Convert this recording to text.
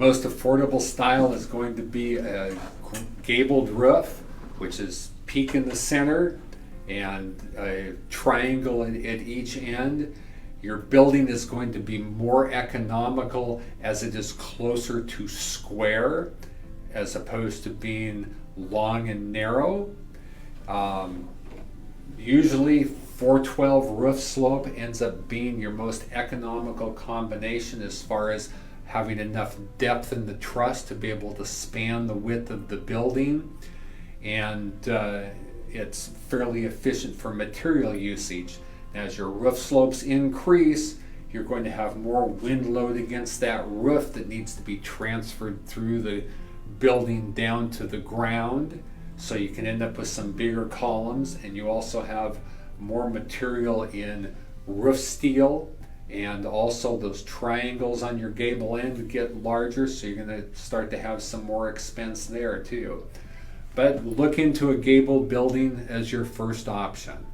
most affordable style is going to be a gabled roof, which is peak in the center and a triangle at each end. Your building is going to be more economical as it is closer to square as opposed to being long and narrow. Usually 412 roof slope ends up being your most economical combination as far as having enough depth in the truss to be able to span the width of the building, and it's fairly efficient for material usage. As your roof slopes increase, you're going to have more wind load against that roof that needs to be transferred through the building down to the ground, so you can end up with some bigger columns, and you also have more material in roof steel, and also those triangles on your gable end get larger, so you're going to start to have some more expense there too. But look into a gabled building as your first option.